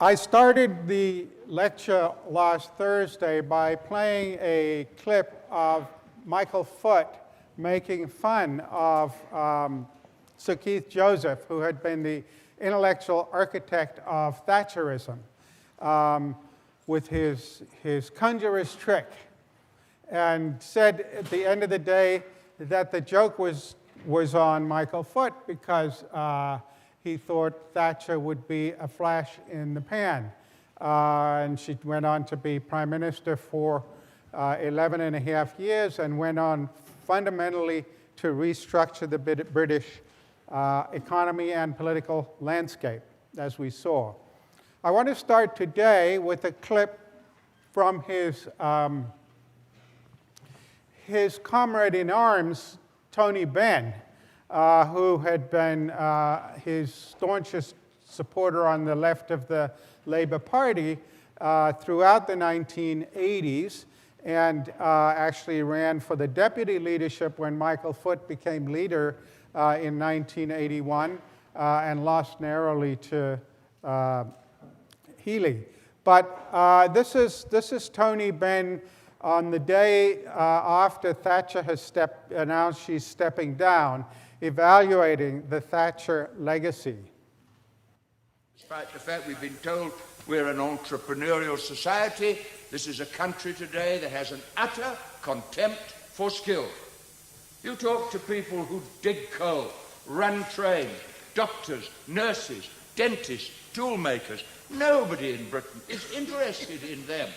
I started the lecture last Thursday by playing a clip of Michael Foot making fun of Sir Keith Joseph, who had been the intellectual architect of Thatcherism, with his conjurer's trick, and said at the end of the day that the joke was on Michael Foot because he thought Thatcher would be a flash in the pan. And she went on to be prime minister for 11 and a half years and went on fundamentally to restructure the British economy and political landscape, as we saw. I want to start today with a clip from his comrade in arms, Tony Benn, who had been his staunchest supporter on the left of the Labour Party throughout the 1980s, and actually ran for the deputy leadership when Michael Foot became leader in 1981 and lost narrowly to Healy. But this is Tony Benn on the day after Thatcher has announced she's stepping down, evaluating the Thatcher legacy. Despite the fact we've been told we're an entrepreneurial society, this is a country today that has an utter contempt for skill. You talk to people who dig coal, run trains, doctors, nurses, dentists, tool makers. Nobody in Britain is interested in them.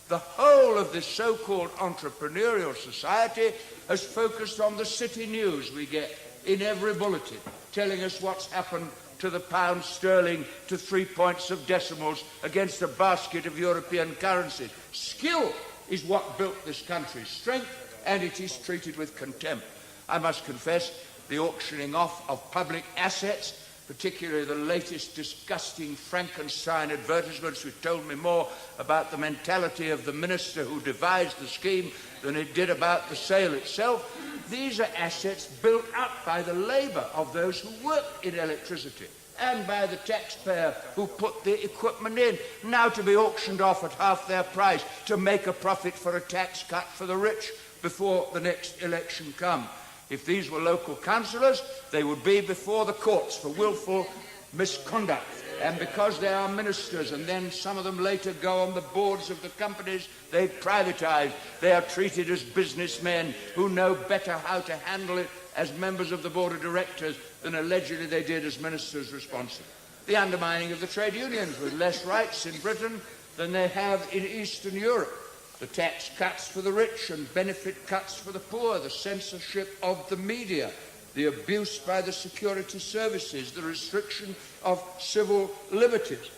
The whole of this so-called entrepreneurial society has focused on the city news we get in every bulletin, telling us what's happened to the pound sterling to 3 points of decimals against a basket of European currencies. Skill is what built this country's strength, and it is treated with contempt. I must confess, the auctioning off of public assets, particularly the latest disgusting Frankenstein advertisements, which told me more about the mentality of the minister who devised the scheme than it did about the sale itself. These are assets built up by the labour of those who work in electricity and by the taxpayer who put the equipment in, now to be auctioned off at half their price to make a profit for a tax cut for the rich before the next election comes. If these were local councillors, they would be before the courts for willful misconduct. And because they are ministers, and then some of them later go on the boards of the companies they privatise, they are treated as businessmen who know better how to handle it as members of the board of directors than allegedly they did as ministers responsible. The undermining of the trade unions with less rights in Britain than they have in Eastern Europe. The tax cuts for the rich and benefit cuts for the poor, the censorship of the media, the abuse by the security services, the restriction of civil liberties.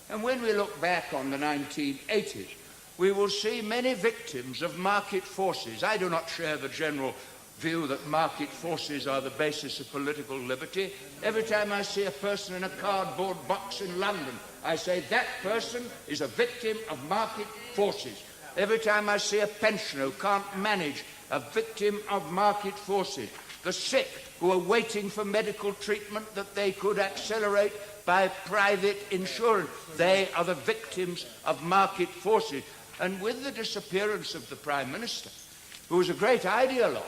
And when we look back on the 1980s, we will see many victims of market forces. I do not share the general view that market forces are the basis of political liberty. Every time I see a person in a cardboard box in London, I say that person is a victim of market forces. Every time I see a pensioner who can't manage, a victim of market forces. The sick who are waiting for medical treatment that they could accelerate by private insurance. They are the victims of market forces. And with the disappearance of the Prime Minister, who was a great ideologue,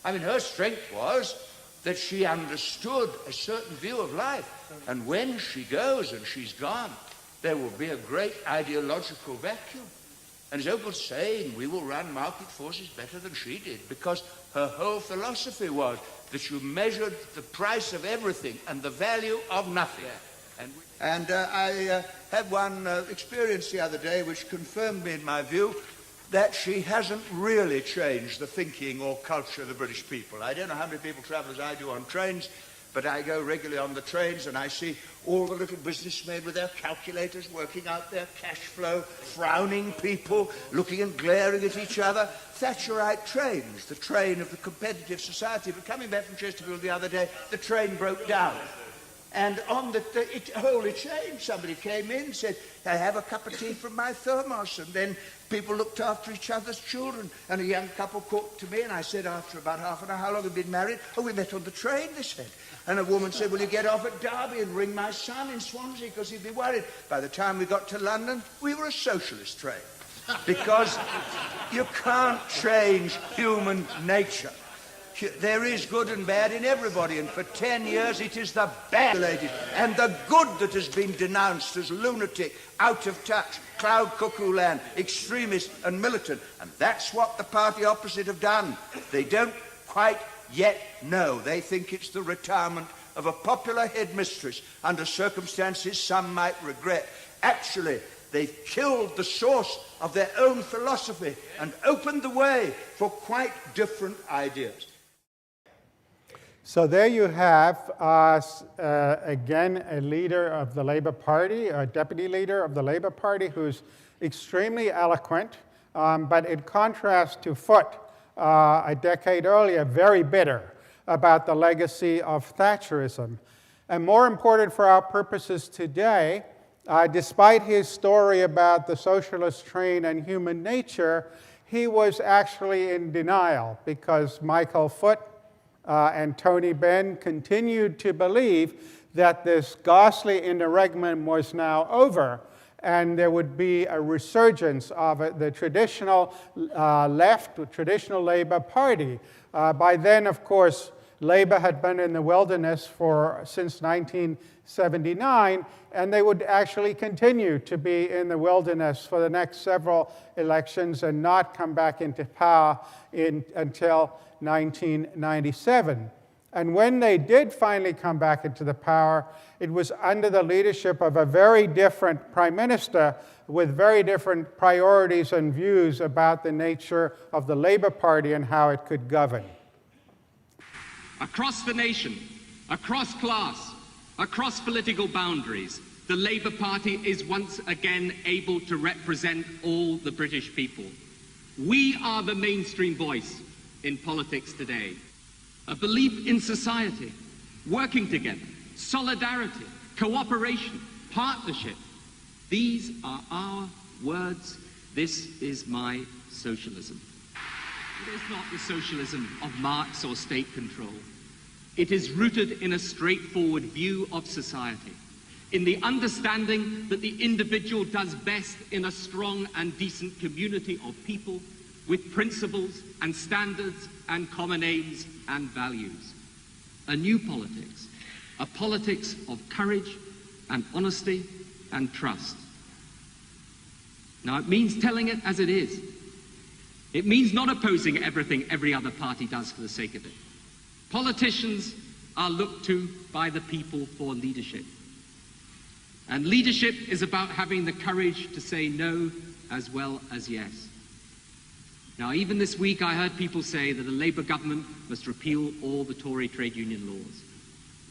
I mean, her strength was that she understood a certain view of life. And when she goes and she's gone, there will be a great ideological vacuum. And as Opal saying, we will run market forces better than she did, because her whole philosophy was that you measured the price of everything and the value of nothing. And I had one experience the other day which confirmed me in my view that she hasn't really changed the thinking or culture of the British people. I don't know how many people travel as I do on trains, but I go regularly on the trains and I see all the little businessmen with their calculators working out their cash flow, frowning people, looking and glaring at each other. Thatcherite trains, the train of the competitive society. But coming back from Chesterfield the other day, the train broke down. And on it wholly changed. Somebody came in and said, I have a cup of tea from my thermos. And then people looked after each other's children. And a young couple talked to me, and I said, after about half an hour, how long have you been married? Oh, we met on the train, they said. And a woman said, will you get off at Derby and ring my son in Swansea because he'd be worried. By the time we got to London, we were a socialist train. Because you can't change human nature. There is good and bad in everybody, and for 10 years it is the bad and the good that has been denounced as lunatic, out of touch, cloud cuckoo land, extremist and militant. And that's what the party opposite have done. They don't quite yet know. They think it's the retirement of a popular headmistress under circumstances some might regret. Actually, they've killed the source of their own philosophy and opened the way for quite different ideas. So there you have, again, a leader of the Labour Party, a deputy leader of the Labour Party who's extremely eloquent, but in contrast to Foote a decade earlier, very bitter about the legacy of Thatcherism. And more important for our purposes today, despite his story about the socialist train and human nature, he was actually in denial because Michael Foote and Tony Benn continued to believe that this ghastly interregnum was now over and there would be a resurgence of the traditional left, traditional Labour Party. By then, of course, Labour had been in the wilderness since 1979, and they would actually continue to be in the wilderness for the next several elections and not come back into power until 1997. And when they did finally come back into the power, it was under the leadership of a very different prime minister with very different priorities and views about the nature of the Labour Party and how it could govern. Across the nation, across class, across political boundaries, the Labour Party is once again able to represent all the British people. We are the mainstream voice in politics today. A belief in society, working together, solidarity, cooperation, partnership. These are our words. This is my socialism. It is not the socialism of Marx or state control. It is rooted in a straightforward view of society, in the understanding that the individual does best in a strong and decent community of people with principles and standards and common aims and values. A new politics, a politics of courage and honesty and trust. Now, it means telling it as it is. It means not opposing everything every other party does for the sake of it. Politicians are looked to by the people for leadership. And leadership is about having the courage to say no as well as yes. Now, even this week, I heard people say that a Labour government must repeal all the Tory trade union laws.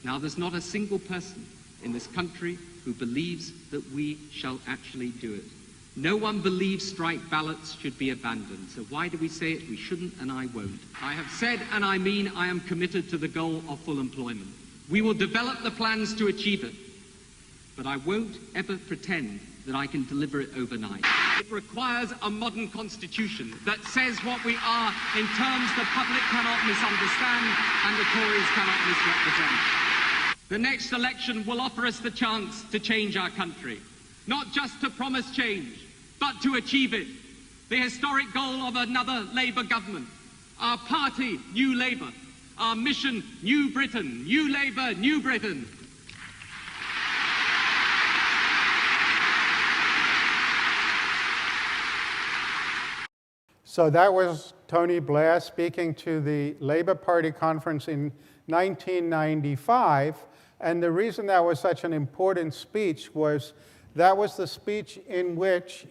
Now, there's not a single person in this country who believes that we shall actually do it. No one believes strike ballots should be abandoned. So why do we say it? We shouldn't, and I won't. I have said, and I mean, I am committed to the goal of full employment. We will develop the plans to achieve it, but I won't ever pretend that I can deliver it overnight. It requires a modern constitution that says what we are in terms the public cannot misunderstand and the Tories cannot misrepresent. The next election will offer us the chance to change our country, not just to promise change, but to achieve it. The historic goal of another Labour government. Our party, New Labour. Our mission, New Britain. New Labour, New Britain. So that was Tony Blair speaking to the Labour Party conference in 1995. And the reason that was such an important speech was that was the speech in which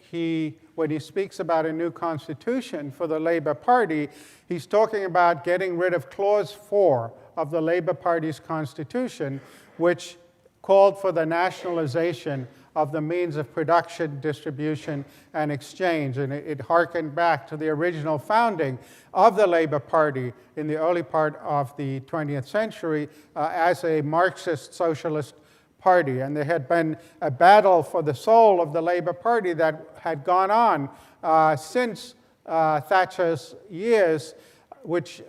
when he speaks about a new constitution for the Labour Party, he's talking about getting rid of Clause 4 of the Labour Party's constitution, which called for the nationalization of the means of production, distribution, and exchange. And it harkened back to the original founding of the Labour Party in the early part of the 20th century as a Marxist socialist Party. And there had been a battle for the soul of the Labour Party that had gone on since Thatcher's years, which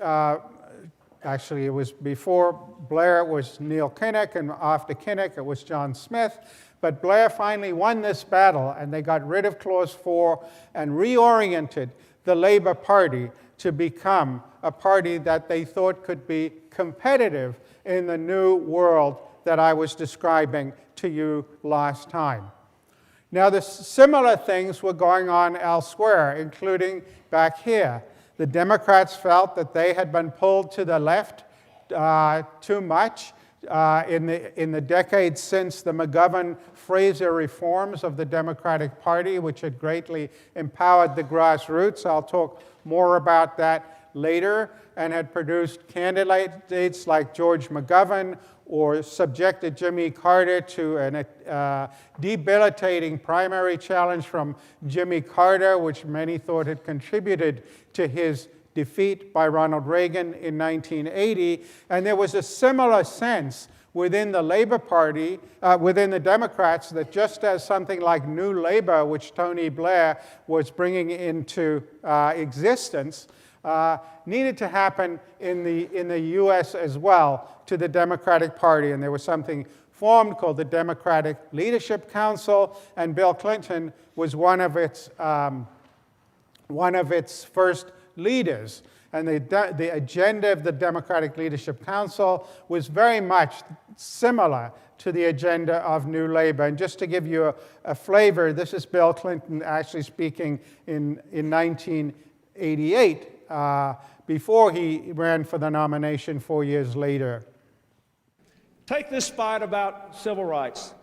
actually it was before Blair, it was Neil Kinnock, and after Kinnock it was John Smith. But Blair finally won this battle, and they got rid of Clause 4 and reoriented the Labour Party to become a party that they thought could be competitive in the new world that I was describing to you last time. Now, the similar things were going on elsewhere, including back here. The Democrats felt that they had been pulled to the left too much in the decades since the McGovern-Fraser reforms of the Democratic Party, which had greatly empowered the grassroots. I'll talk more about that later, and had produced candidates like George McGovern, or subjected Jimmy Carter to a debilitating primary challenge from Jimmy Carter, which many thought had contributed to his defeat by Ronald Reagan in 1980. And there was a similar sense within the Labor Party, within the Democrats, that just as something like New Labor, which Tony Blair was bringing into existence, needed to happen in the US as well to the Democratic Party. And there was something formed called the Democratic Leadership Council, and Bill Clinton was one of its first leaders. And the agenda of the Democratic Leadership Council was very much similar to the agenda of New Labor. And just to give you a flavor, this is Bill Clinton actually speaking in 1988, before he ran for the nomination 4 years later. Take this fight about civil rights.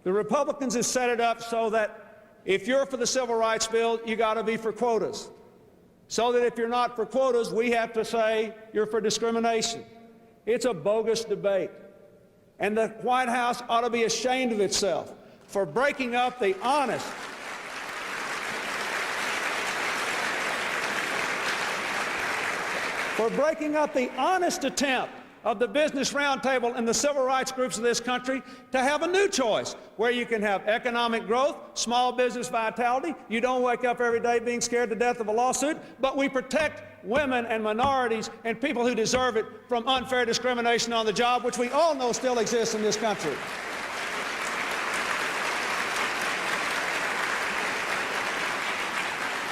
The Republicans have set it up so that if you're for the civil rights bill, you got to be for quotas. So that if you're not for quotas, we have to say you're for discrimination. It's a bogus debate. And the White House ought to be ashamed of itself for breaking up the honest, attempt of the Business Roundtable and the civil rights groups of this country to have a new choice where you can have economic growth, small business vitality. You don't wake up every day being scared to death of a lawsuit, but we protect women and minorities and people who deserve it from unfair discrimination on the job, which we all know still exists in this country.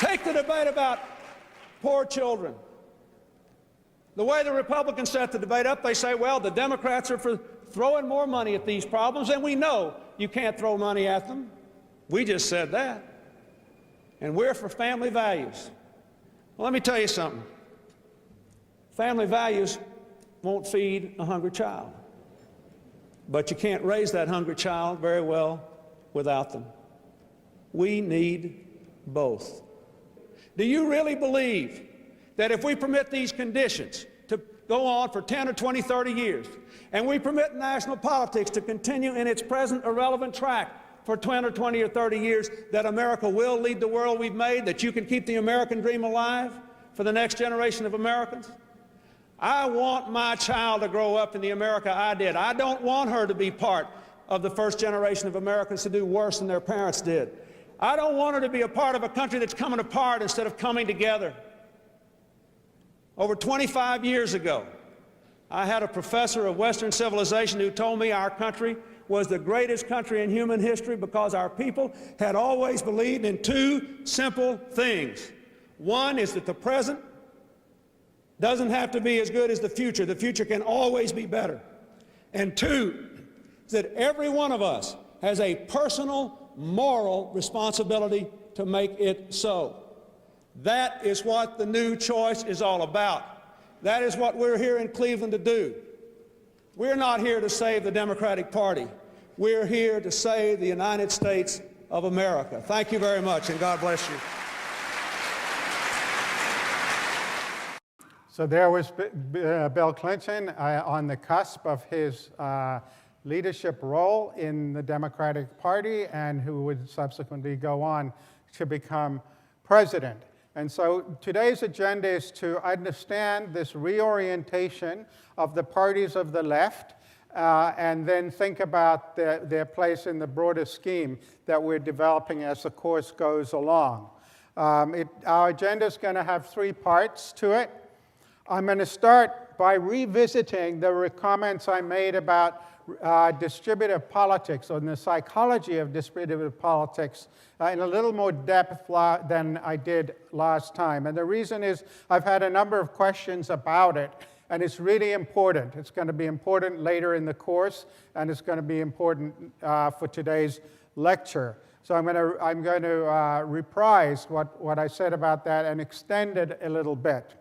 Take the debate about poor children. The way the Republicans set the debate up, they say, well, the Democrats are for throwing more money at these problems, and we know you can't throw money at them. We just said that. And we're for family values. Well, let me tell you something. Family values won't feed a hungry child. But you can't raise that hungry child very well without them. We need both. Do you really believe that if we permit these conditions to go on for 10 or 20, 30 years, and we permit national politics to continue in its present irrelevant track for 10 or 20 or 30 years, that America will lead the world we've made, that you can keep the American dream alive for the next generation of Americans? I want my child to grow up in the America I did. I don't want her to be part of the first generation of Americans to do worse than their parents did. I don't want her to be a part of a country that's coming apart instead of coming together. Over 25 years ago, I had a professor of Western civilization who told me our country was the greatest country in human history because our people had always believed in two simple things. One is that the present doesn't have to be as good as the future. The future can always be better. And two is that every one of us has a personal, moral responsibility to make it so. That is what the new choice is all about. That is what we're here in Cleveland to do. We're not here to save the Democratic Party. We're here to save the United States of America. Thank you very much, and God bless you. So there was Bill Clinton on the cusp of his leadership role in the Democratic Party, and who would subsequently go on to become president. And so today's agenda is to understand this reorientation of the parties of the left and then think about their place in the broader scheme that we're developing as the course goes along. Our agenda is going to have 3 parts to it. I'm going to start by revisiting the comments I made about distributive politics, or the psychology of distributive politics, in a little more depth than I did last time. And the reason is I've had a number of questions about it, and it's really important. It's going to be important later in the course, and it's going to be important for today's lecture. So I'm going to reprise what I said about that and extend it a little bit.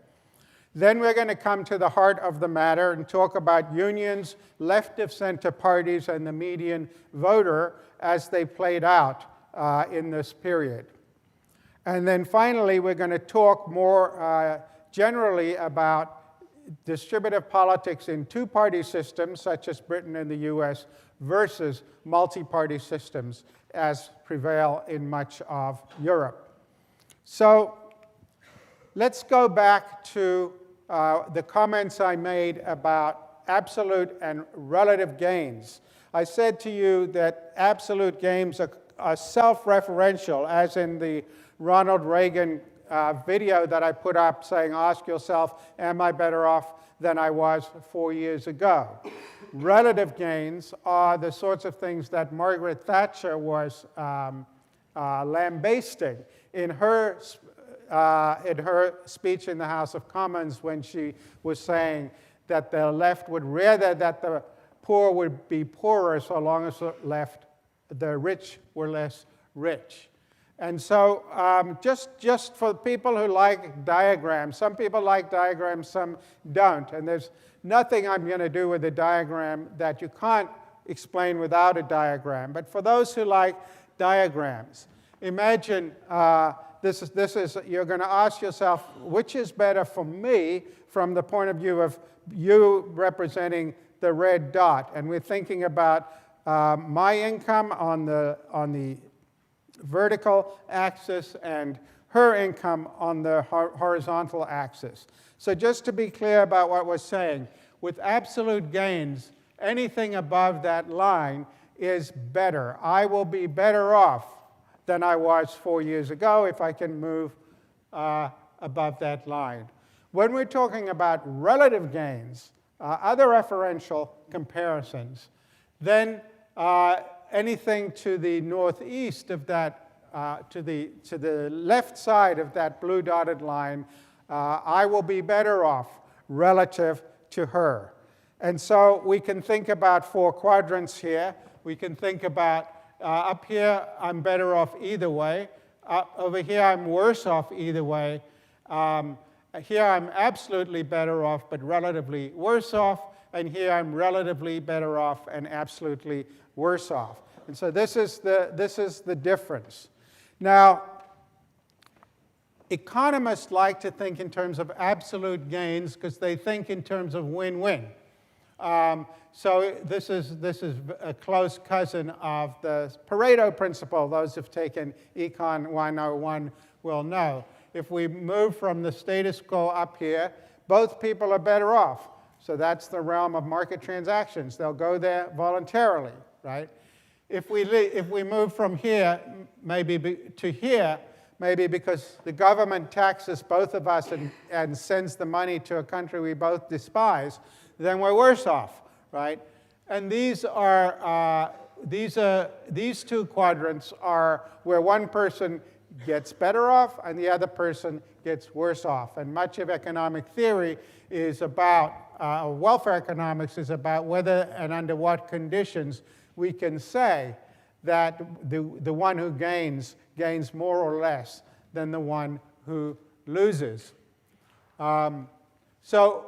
Then we're going to come to the heart of the matter and talk about unions, left-of-center parties, and the median voter as they played out in this period. And then finally, we're going to talk more generally about distributive politics in 2-party systems, such as Britain and the US, versus multi-party systems as prevail in much of Europe. So let's go back to the comments I made about absolute and relative gains. I said to you that absolute gains are self-referential, as in the Ronald Reagan video that I put up saying, ask yourself, am I better off than I was 4 years ago? Relative gains are the sorts of things that Margaret Thatcher was lambasting in her speech in the House of Commons when she was saying that the left would rather that the poor would be poorer so long as the rich were less rich. And so just for people who like diagrams, some people like diagrams, some don't. And there's nothing I'm going to do with a diagram that you can't explain without a diagram. But for those who like diagrams, imagine this is you're going to ask yourself, which is better for me from the point of view of you representing the red dot? And we're thinking about my income on the vertical axis and her income on the horizontal axis. So just to be clear about what we're saying, with absolute gains, anything above that line is better. I will be better off than I was 4 years ago if I can move above that line. When we're talking about relative gains, other referential comparisons, then anything to the northeast of that, to the left side of that blue dotted line, I will be better off relative to her. And so we can think about 4 quadrants here. We can think about up here, I'm better off either way. Over here, I'm worse off either way. Here, I'm absolutely better off, but relatively worse off. And here, I'm relatively better off and absolutely worse off. And so this is the difference. Now, economists like to think in terms of absolute gains because they think in terms of win-win. So this is a close cousin of the Pareto principle. Those who've taken Econ 101 will know. If we move from the status quo up here, both people are better off. So that's the realm of market transactions. They'll go there voluntarily, right? If we move from here to here, maybe because the government taxes both of us and sends the money to a country we both despise, then we're worse off, right? And these 2 quadrants are where one person gets better off and the other person gets worse off. And much of economic theory is about, welfare economics is about whether and under what conditions we can say that the one who gains more or less than the one who loses. So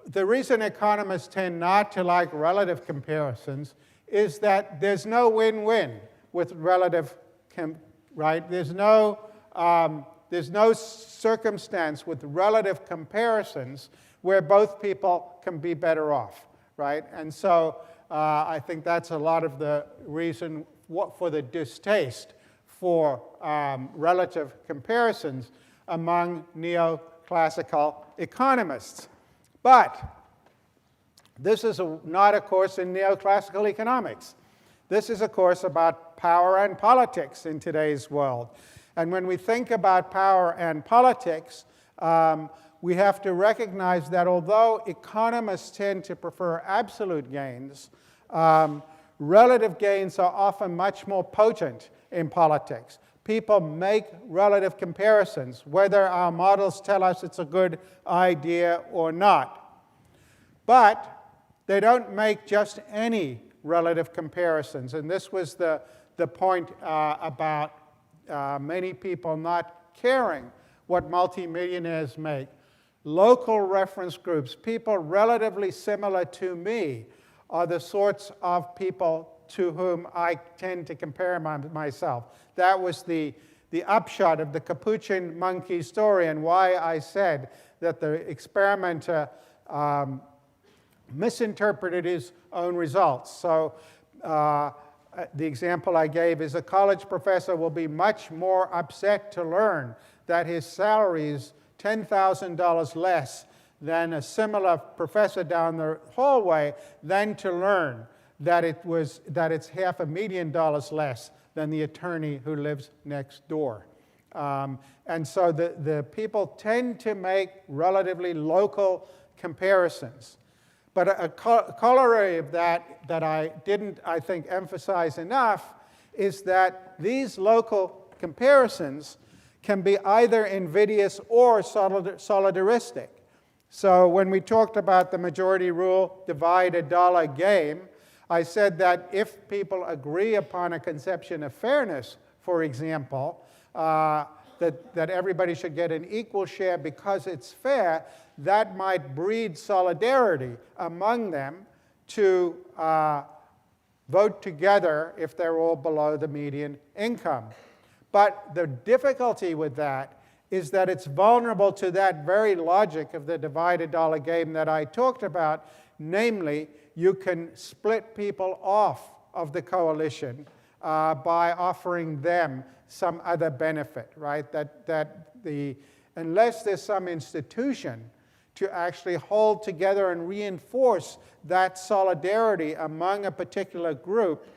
the reason economists tend not to like relative comparisons is that there's no win-win with relative, right? There's no circumstance with relative comparisons where both people can be better off, right? And so I think that's a lot of the reason for the distaste for relative comparisons among neoclassical economists. But This is not a course in neoclassical economics. This is a course about power and politics in today's world. And when we think about power and politics, we have to recognize that although economists tend to prefer absolute gains, relative gains are often much more potent in politics. People make relative comparisons, whether our models tell us it's a good idea or not. But they don't make just any relative comparisons. And this was the point about many people not caring what multimillionaires make. Local reference groups, people relatively similar to me, are the sorts of people to whom I tend to compare myself. That was the upshot of the capuchin monkey story, and why I said that the experimenter misinterpreted his own results. So the example I gave is a college professor will be much more upset to learn that his salary is $10,000 less than a similar professor down the hallway than to learn that it's $500,000 less than the attorney who lives next door. And so the people tend to make relatively local comparisons. But a corollary of that I didn't, I think, emphasize enough is that these local comparisons can be either invidious or solidaristic. So when we talked about the majority rule, divide a dollar game, I said that if people agree upon a conception of fairness, for example, that everybody should get an equal share because it's fair, that might breed solidarity among them to vote together if they're all below the median income. But the difficulty with that is that it's vulnerable to that very logic of the divided dollar game that I talked about, namely, you can split people off of the coalition by offering them some other benefit, right? Unless there's some institution to actually hold together and reinforce that solidarity among a particular group,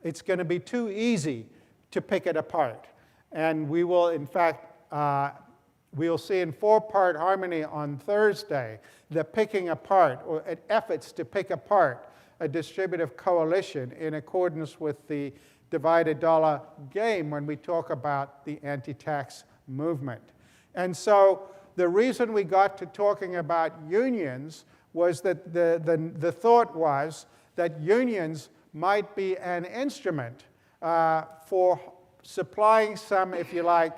it's going to be too easy to pick it apart. And we will, in fact, we'll see in four-part harmony on Thursday the picking apart, or efforts to pick apart a distributive coalition in accordance with the divided dollar game when we talk about the anti-tax movement. And so the reason we got to talking about unions was that the thought was that unions might be an instrument for supplying some, if you like,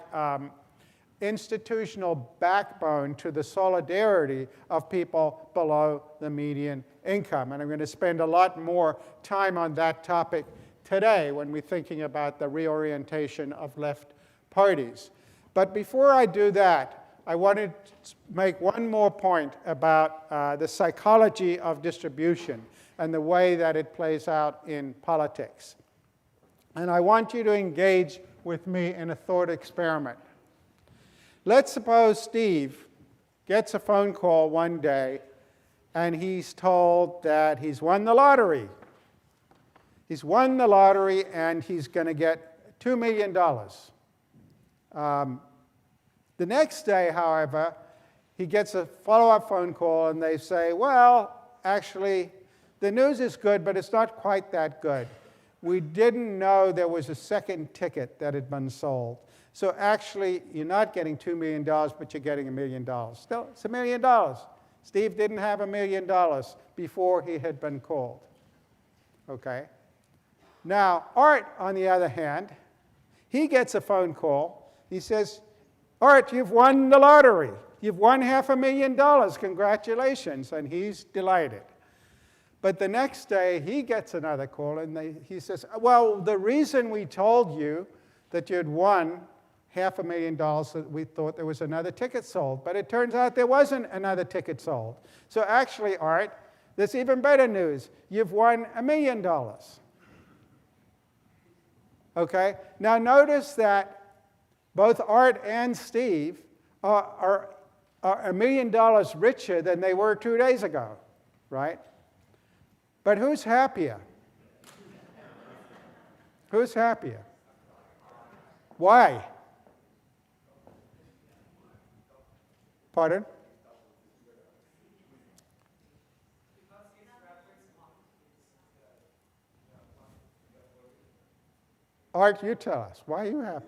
institutional backbone to the solidarity of people below the median income. And I'm going to spend a lot more time on that topic today when we're thinking about the reorientation of left parties. But before I do that, I wanted to make one more point about the psychology of distribution and the way that it plays out in politics. And I want you to engage with me in a thought experiment. Let's suppose Steve gets a phone call one day and he's told that he's won the lottery. He's won the lottery and he's going to get $2 million. The next day, however, he gets a follow-up phone call and they say, well, actually, the news is good, but it's not quite that good. We didn't know there was a second ticket that had been sold. So actually, you're not getting $2 million, but you're getting $1 million. Still, it's $1 million. Steve didn't have $1 million before he had been called. Okay? Now, Art, on the other hand, he gets a phone call. He says, Art, you've won the lottery. You've won $500,000. Congratulations. And he's delighted. But the next day, he gets another call, and he says, well, the reason we told you that you'd won $500,000, we thought there was another ticket sold. But it turns out there wasn't another ticket sold. So actually, Art, there's even better news. You've won $1 million. Okay? Now notice that both Art and Steve are $1 million richer than they were 2 days ago, right? But who's happier? Who's happier? Why? Pardon? Art, you tell us. Why are you happy?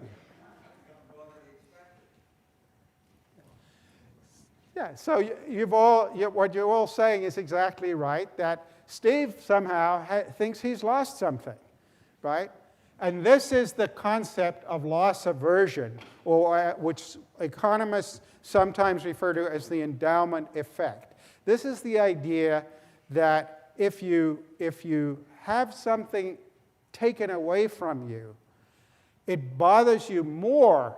Yeah, so what you're all saying is exactly right, that Steve somehow thinks he's lost something, right? And this is the concept of loss aversion, or which economists sometimes refer to as the endowment effect. This is the idea that if you have something taken away from you, it bothers you more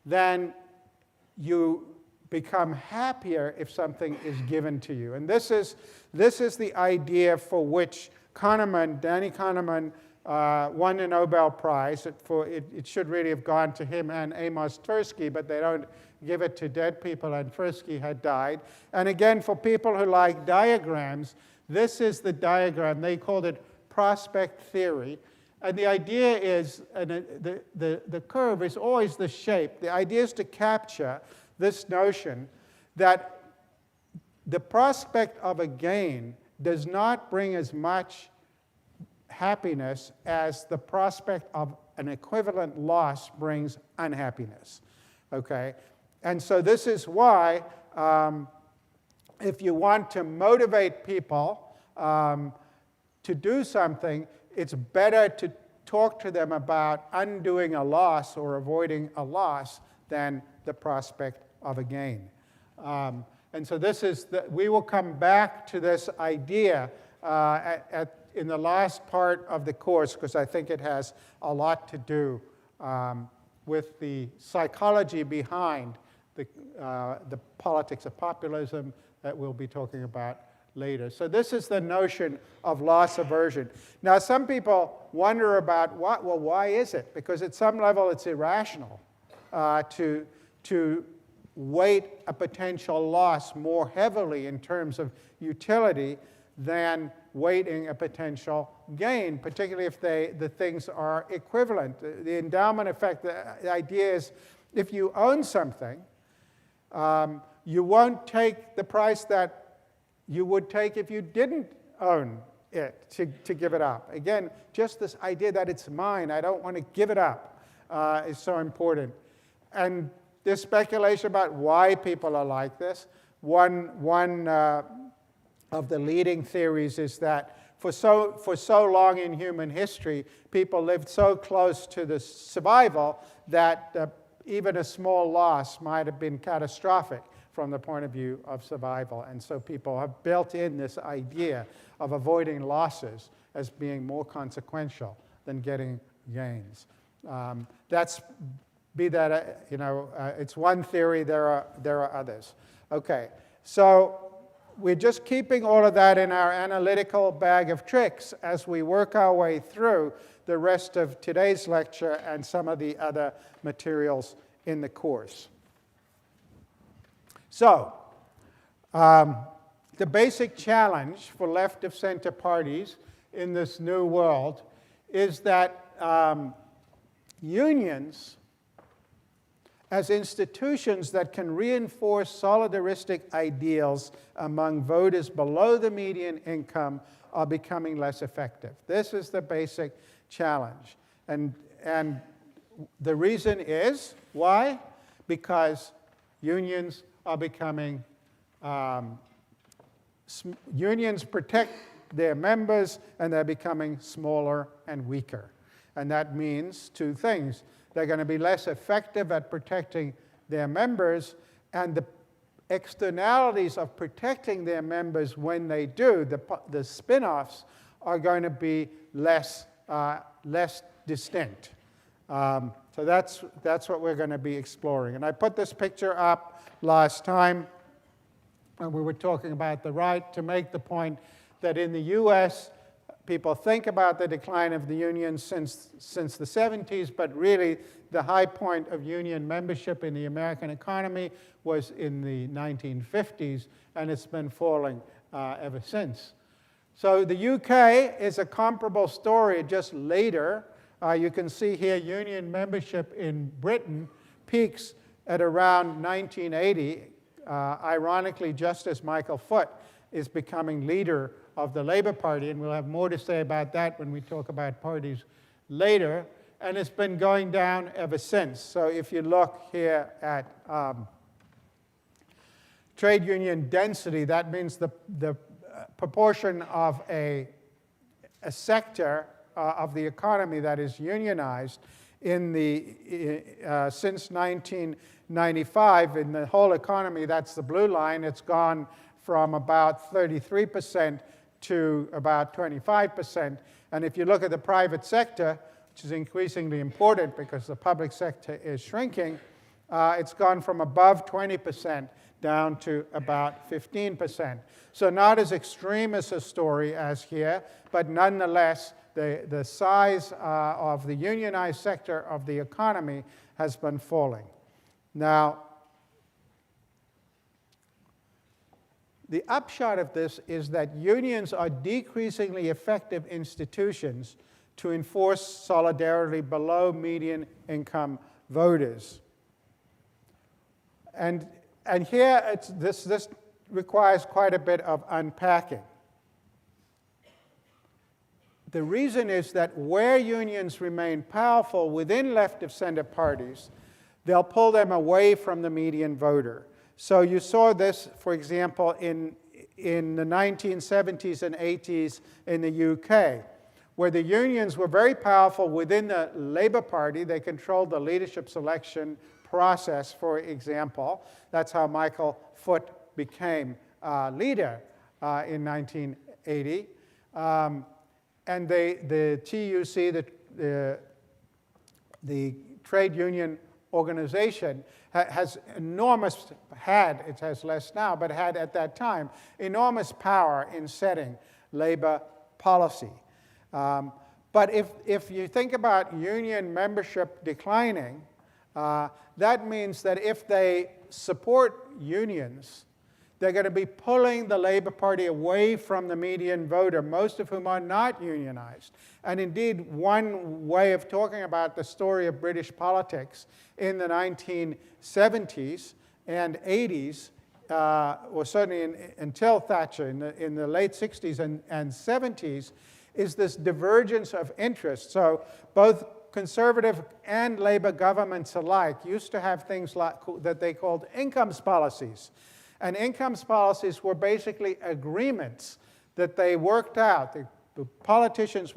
than you become happier if something is given to you. And this is the idea for which Danny Kahneman won the Nobel Prize. It should really have gone to him and Amos Tversky, but they don't give it to dead people, and Tversky had died. And again, for people who like diagrams, this is the diagram. They called it prospect theory. And the idea is, and the curve is always the shape. The idea is to capture this notion that the prospect of a gain does not bring as much happiness as the prospect of an equivalent loss brings unhappiness. Okay? And so this is why, if you want to motivate people to do something, it's better to talk to them about undoing a loss or avoiding a loss than the prospect of a gain. And so we will come back to this idea in the last part of the course, because I think it has a lot to do with the psychology behind the politics of populism that we'll be talking about later. So this is the notion of loss aversion. Now, some people wonder about why is it? Because at some level it's irrational to weight a potential loss more heavily in terms of utility than weighting a potential gain, particularly if the things are equivalent. The endowment effect, the idea is if you own something, you won't take the price that you would take if you didn't own it, to give it up. Again, just this idea that it's mine, I don't want to give it up, is so important. And there's speculation about why people are like this. One of the leading theories is that for so long in human history, people lived so close to the survival that even a small loss might have been catastrophic from the point of view of survival. And so people have built in this idea of avoiding losses as being more consequential than getting gains. It's one theory, there are others. Okay, so we're just keeping all of that in our analytical bag of tricks as we work our way through the rest of today's lecture and some of the other materials in the course. So, the basic challenge for left-of-center parties in this new world is that unions, as institutions that can reinforce solidaristic ideals among voters below the median income, are becoming less effective. This is the basic challenge. And the reason is, why? Because unions are becoming, unions protect their members and they're becoming smaller and weaker. And that means two things. They're going to be less effective at protecting their members, and the externalities of protecting their members when they do, the spin-offs, are going to be less distinct. So that's what we're going to be exploring. And I put this picture up last time when we were talking about the right to make the point that in the US, people think about the decline of the unions since the 70s, but really the high point of union membership in the American economy was in the 1950s, and it's been falling ever since. So the UK is a comparable story, just later. You can see here union membership in Britain peaks at around 1980, ironically just as Michael Foot is becoming leader of the Labour Party, and we'll have more to say about that when we talk about parties later. And it's been going down ever since. So if you look here at trade union density, that means the proportion of a sector of the economy that is unionized in since 1995 in the whole economy. That's the blue line. It's gone from about 33% to about 25%. And if you look at the private sector, which is increasingly important because the public sector is shrinking, it's gone from above 20% down to about 15%. So not as extreme as a story as here, but nonetheless, the size of the unionized sector of the economy has been falling. Now, the upshot of this is that unions are decreasingly effective institutions to enforce solidarity below median income voters. And here, this requires quite a bit of unpacking. The reason is that where unions remain powerful within left-of-center parties, they'll pull them away from the median voter. So you saw this, for example, in the 1970s and 80s in the UK, where the unions were very powerful within the Labour Party. They controlled the leadership selection process, for example. That's how Michael Foot became leader in 1980. And the TUC, the trade union organization, has it has less now, but had at that time enormous power in setting labor policy. But if you think about union membership declining, that means that if they support unions, they're going to be pulling the Labour Party away from the median voter, most of whom are not unionized. And indeed, one way of talking about the story of British politics in the 1970s and 80s, or certainly until Thatcher in the late 60s and 70s, is this divergence of interest. So both conservative and Labour governments alike used to have things like that they called incomes policies. And incomes policies were basically agreements that they worked out. The politicians,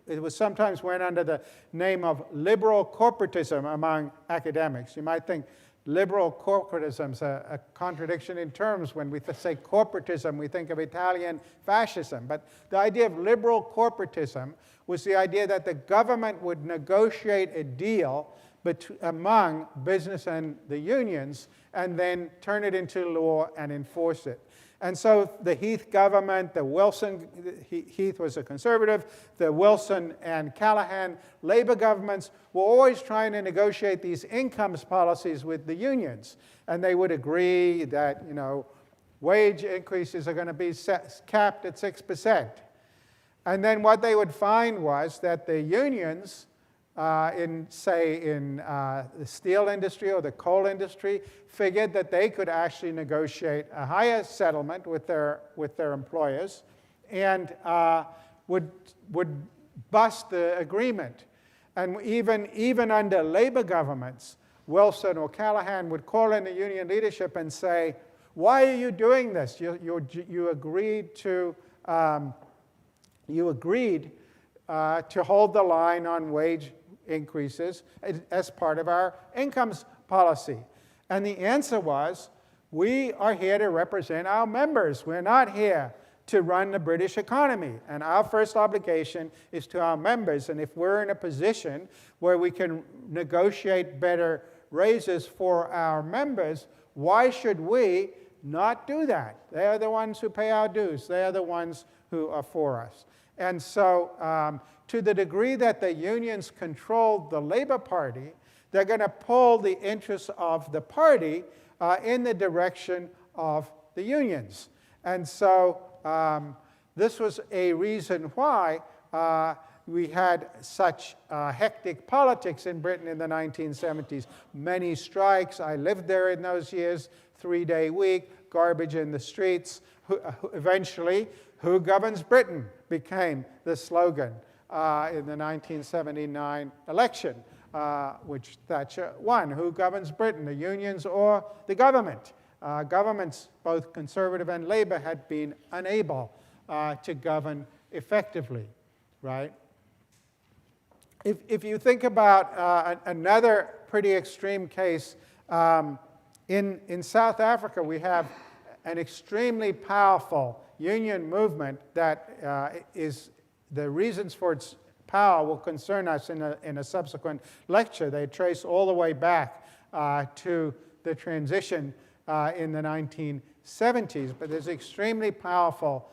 it was sometimes went under the name of liberal corporatism among academics. You might think liberal corporatism is a contradiction in terms. When we say corporatism, we think of Italian fascism. But the idea of liberal corporatism was the idea that the government would negotiate a deal among business and the unions, and then turn it into law and enforce it. And so the Heath government, Heath was a conservative, the Wilson and Callaghan Labour governments were always trying to negotiate these incomes policies with the unions. And they would agree that, wage increases are going to be capped at 6%. And then what they would find was that the unions, in the steel industry or the coal industry, figured that they could actually negotiate a higher settlement with their employers and would bust the agreement. And even under Labour governments, Wilson or Callaghan would call in the union leadership and say, "Why are you doing this? You agreed to hold the line on wage increases as part of our incomes policy." And the answer was, we are here to represent our members. We're not here to run the British economy. And our first obligation is to our members. And if we're in a position where we can negotiate better raises for our members, why should we not do that? They are the ones who pay our dues. They are the ones who are for us. And so to the degree that the unions control the Labour Party, they're going to pull the interests of the party in the direction of the unions. And so this was a reason why we had such hectic politics in Britain in the 1970s. Many strikes. I lived there in those years, 3-day week, garbage in the streets. Eventually, who governs Britain became the slogan in the 1979 election, which Thatcher won. Who governs Britain, the unions or the government? Governments, both Conservative and Labour, had been unable to govern effectively, right? If you think about another pretty extreme case, in South Africa we have an extremely powerful union movement that is, the reasons for its power will concern us in a subsequent lecture. They trace all the way back to the transition in the 1970s, but there's an extremely powerful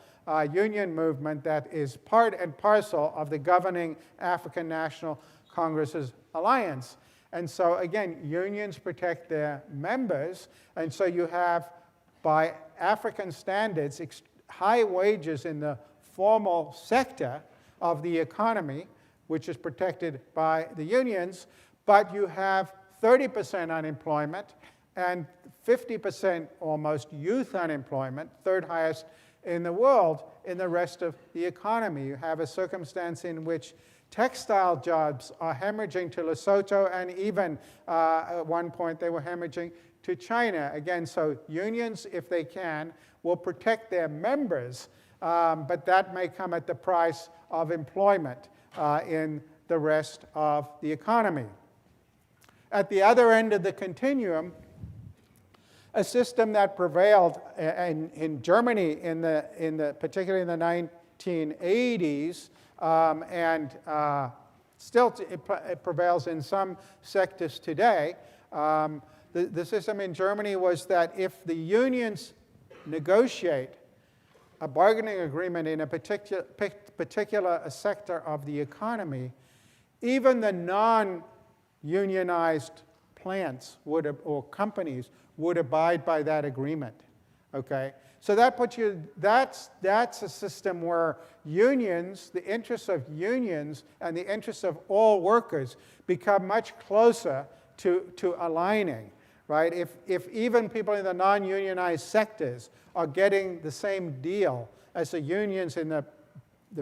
union movement that is part and parcel of the governing African National Congress's alliance. And so again, unions protect their members, and so you have, by African standards, high wages in the formal sector of the economy, which is protected by the unions, but you have 30% unemployment and 50% almost youth unemployment, third highest in the world in the rest of the economy. You have a circumstance in which textile jobs are hemorrhaging to Lesotho, and even at one point they were hemorrhaging to China. Again, so unions, if they can, will protect their members, but that may come at the price of employment in the rest of the economy. At the other end of the continuum, a system that prevailed in Germany particularly in the 1980s, and still it prevails in some sectors today. The system in Germany was that if the unions negotiate a bargaining agreement in a particular sector of the economy, even the non-unionized plants or companies would abide by that agreement. Okay, so that puts you. That's a system where unions, the interests of unions and the interests of all workers, become much closer to aligning. Right? If even people in the non-unionized sectors are getting the same deal as the unions in the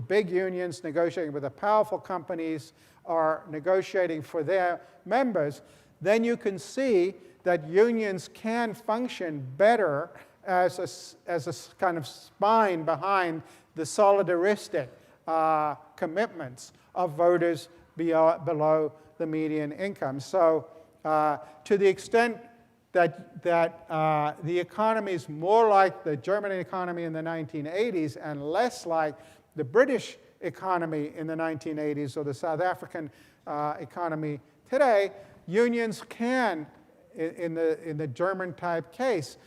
big unions negotiating with the powerful companies are negotiating for their members, then you can see that unions can function better as a kind of spine behind the solidaristic commitments of voters below the median income. So to the extent that the economy is more like the German economy in the 1980s and less like the British economy in the 1980s or the South African economy today, unions can, in the German-type case,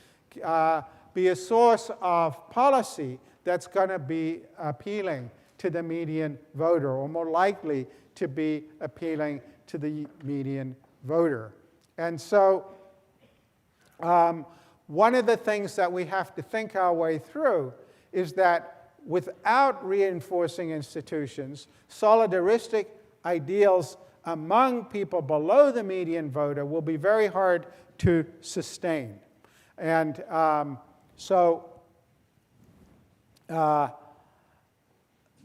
be a source of policy that's going to be appealing to the median voter, or more likely to be appealing to the median voter. And so one of the things that we have to think our way through is that without reinforcing institutions, solidaristic ideals among people below the median voter will be very hard to sustain. And so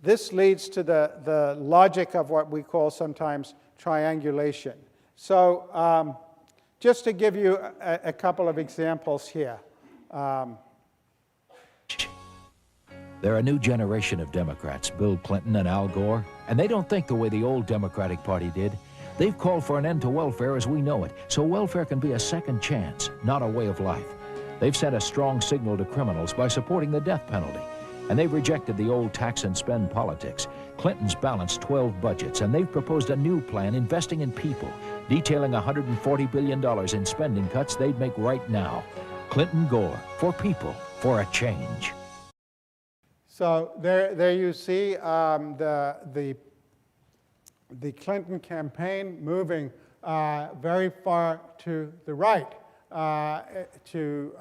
this leads to the logic of what we call sometimes triangulation. So just to give you a couple of examples here. They're a new generation of Democrats, Bill Clinton and Al Gore, and they don't think the way the old Democratic Party did. They've called for an end to welfare as we know it, so welfare can be a second chance, not a way of life. They've sent a strong signal to criminals by supporting the death penalty, and they've rejected the old tax and spend politics. Clinton's balanced 12 budgets, and they've proposed a new plan investing in people, detailing $140 billion in spending cuts they'd make right now. Clinton Gore, for people, for a change. So there you see the Clinton campaign moving very far to the right to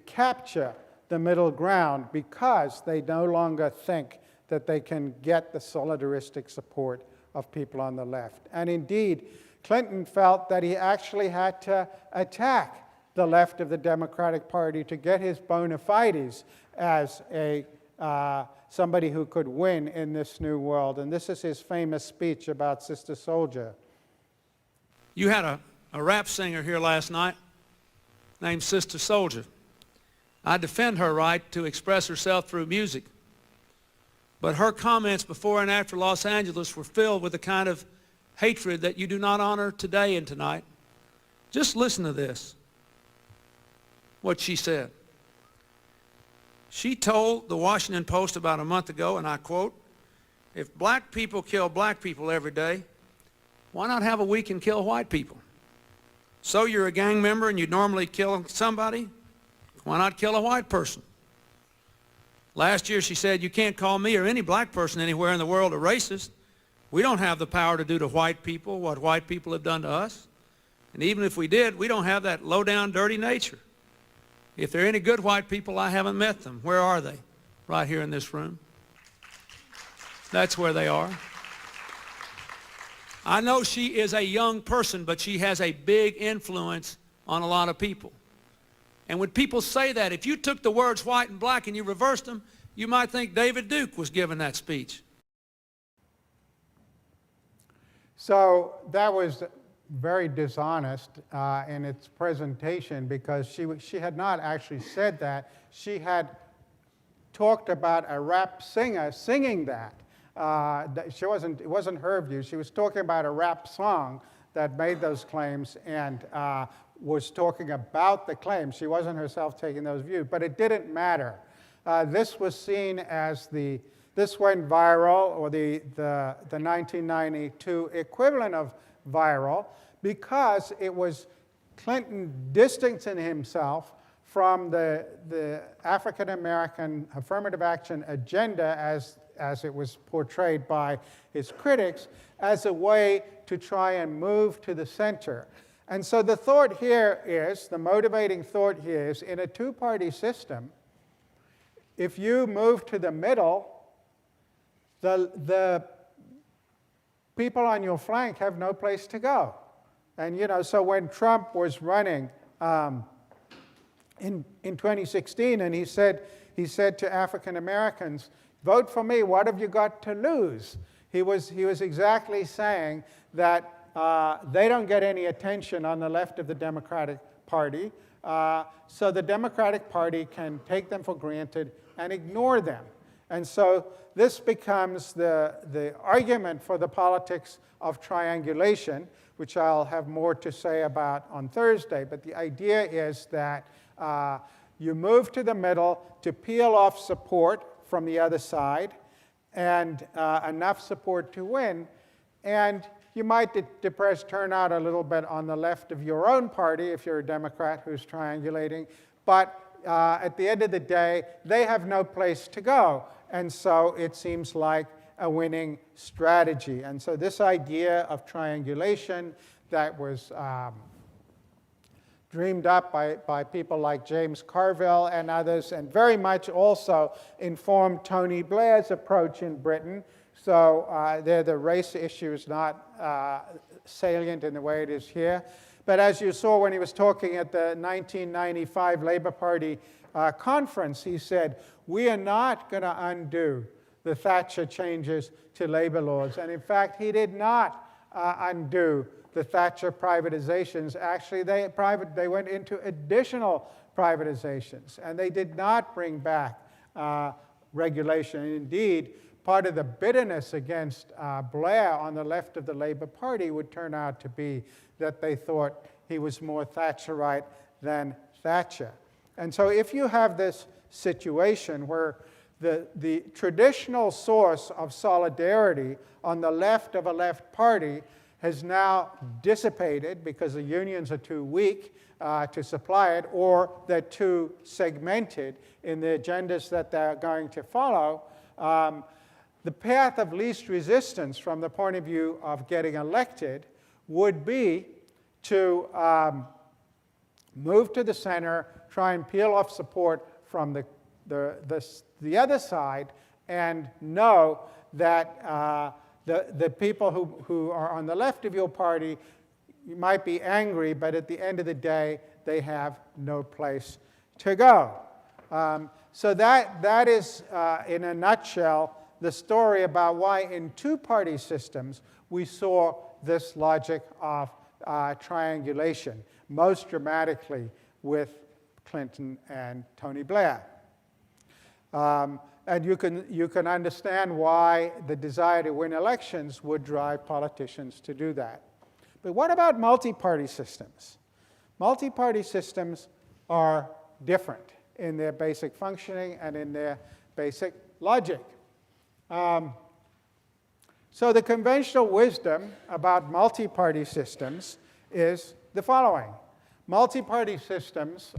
capture the middle ground because they no longer think that they can get the solidaristic support of people on the left. And indeed, Clinton felt that he actually had to attack the left of the Democratic Party to get his bona fides as somebody who could win in this new world. And this is his famous speech about Sister Soldier. You had a rap singer here last night named Sister Soldier. I defend her right to express herself through music. But her comments before and after Los Angeles were filled with the kind of hatred that you do not honor today and tonight. Just listen to this, what she said. She told the Washington Post about a month ago, and I quote, "If black people kill black people every day, why not have a week and kill white people? So you're a gang member and you'd normally kill somebody, why not kill a white person?" Last year she said, "You can't call me or any black person anywhere in the world a racist. We don't have the power to do to white people what white people have done to us. And even if we did, we don't have that low-down, dirty nature. If there are any good white people, I haven't met them. Where are they? Right here in this room. That's where they are." I know she is a young person, but she has a big influence on a lot of people. And when people say that, if you took the words white and black and you reversed them, you might think David Duke was giving that speech. So that was very dishonest in its presentation because she had not actually said that. She had talked about a rap singer singing that. It wasn't her view. She was talking about a rap song that made those claims and was talking about the claims. She wasn't herself taking those views, but it didn't matter. This was seen as this went viral, or the 1992 equivalent of viral, because it was Clinton distancing himself from the African American affirmative action agenda as it was portrayed by his critics, as a way to try and move to the center. And so the thought here is, the motivating thought here is, in a two-party system, if you move to the middle, the people on your flank have no place to go. And so when Trump was running in 2016, and he said to African Americans, "Vote for me, what have you got to lose?" He was exactly saying that they don't get any attention on the left of the Democratic Party, so the Democratic Party can take them for granted and ignore them. And so this becomes the argument for the politics of triangulation, which I'll have more to say about on Thursday. But the idea is that you move to the middle to peel off support from the other side, and enough support to win. And you might depress turnout a little bit on the left of your own party if you're a Democrat who's triangulating. But at the end of the day, they have no place to go. And so it seems like a winning strategy. And so this idea of triangulation that was dreamed up by people like James Carville and others, and very much also informed Tony Blair's approach in Britain. So there the race issue is not salient in the way it is here. But as you saw when he was talking at the 1995 Labour Party conference, he said, "We are not going to undo the Thatcher changes to labor laws." And in fact, he did not undo the Thatcher privatizations. Actually, they went into additional privatizations, and they did not bring back regulation. And indeed, part of the bitterness against Blair on the left of the Labour Party would turn out to be that they thought he was more Thatcherite than Thatcher. And so if you have this situation where the traditional source of solidarity on the left of a left party has now dissipated because the unions are too weak to supply it, or they're too segmented in the agendas that they're going to follow, the path of least resistance from the point of view of getting elected would be to move to the center, try and peel off support from the other side and know that the people who are on the left of your party, you might be angry, but at the end of the day, they have no place to go. So that is, in a nutshell, the story about why in two-party systems we saw this logic of triangulation, most dramatically with Clinton and Tony Blair. And you can understand why the desire to win elections would drive politicians to do that. But what about multi-party systems? Multi-party systems are different in their basic functioning and in their basic logic. So the conventional wisdom about multi-party systems is the following. Multi-party systems,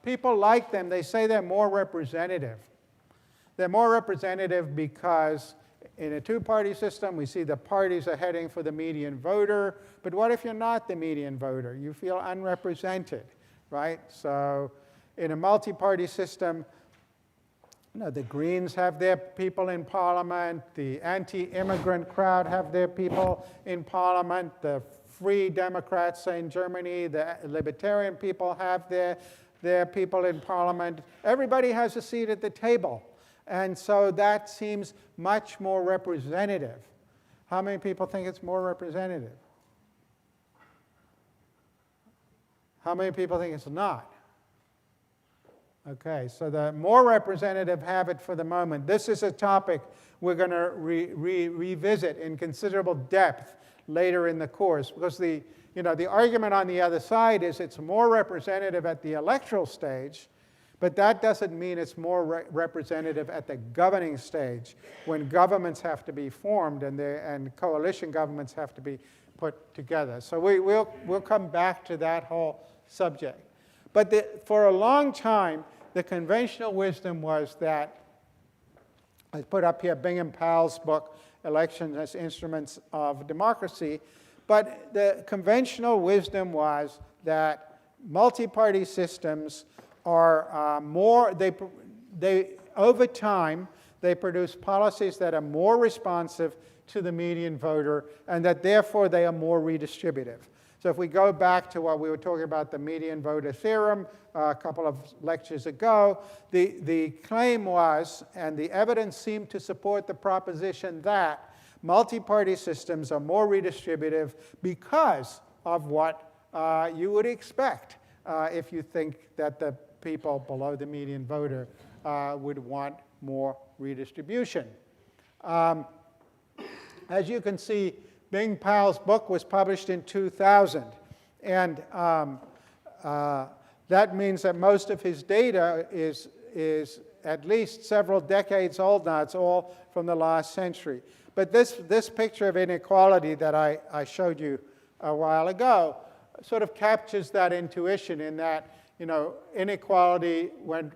people like them. They say they're more representative. They're more representative because in a two-party system, we see the parties are heading for the median voter. But what if you're not the median voter? You feel unrepresented, right? So in a multi-party system, the Greens have their people in Parliament. The anti-immigrant crowd have their people in Parliament. The Free Democrats in Germany, the Libertarian people have their people in Parliament. Everybody has a seat at the table. And so that seems much more representative. How many people think it's more representative? How many people think it's not? Okay, so the more representative have it for the moment. This is a topic we're going to revisit in considerable depth later in the course, because the argument on the other side is it's more representative at the electoral stage, but that doesn't mean it's more representative at the governing stage, when governments have to be formed and coalition governments have to be put together. So we'll come back to that whole subject. But for a long time, the conventional wisdom was that, I put up here Bingham Powell's book, Elections as Instruments of Democracy, but the conventional wisdom was that multi-party systems are over time, they produce policies that are more responsive to the median voter, and that therefore they are more redistributive. So if we go back to what we were talking about, the median voter theorem a couple of lectures ago, the claim was, and the evidence seemed to support the proposition that multi-party systems are more redistributive because of what you would expect if you think that the people below the median voter would want more redistribution. As you can see, Bing Powell's book was published in 2000, and that means that most of his data is at least several decades old now. It's all from the last century. But this picture of inequality that I showed you a while ago sort of captures that intuition in that, inequality, when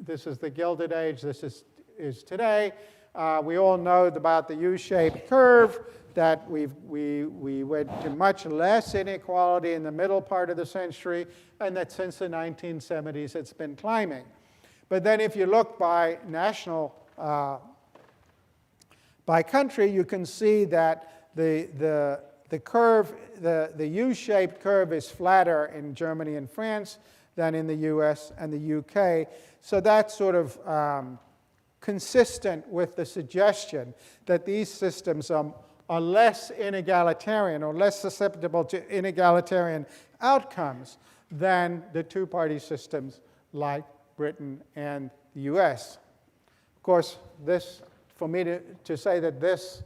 this is the Gilded Age, this is today. We all know about the U-shaped curve, that we went to much less inequality in the middle part of the century, and that since the 1970s it's been climbing. But then if you look by by country, you can see that the curve, the U-shaped curve is flatter in Germany and France than in the US and the UK. So that's sort of consistent with the suggestion that these systems are less inegalitarian or less susceptible to inegalitarian outcomes than the two-party systems like Britain and the US. Of course, for me to say that this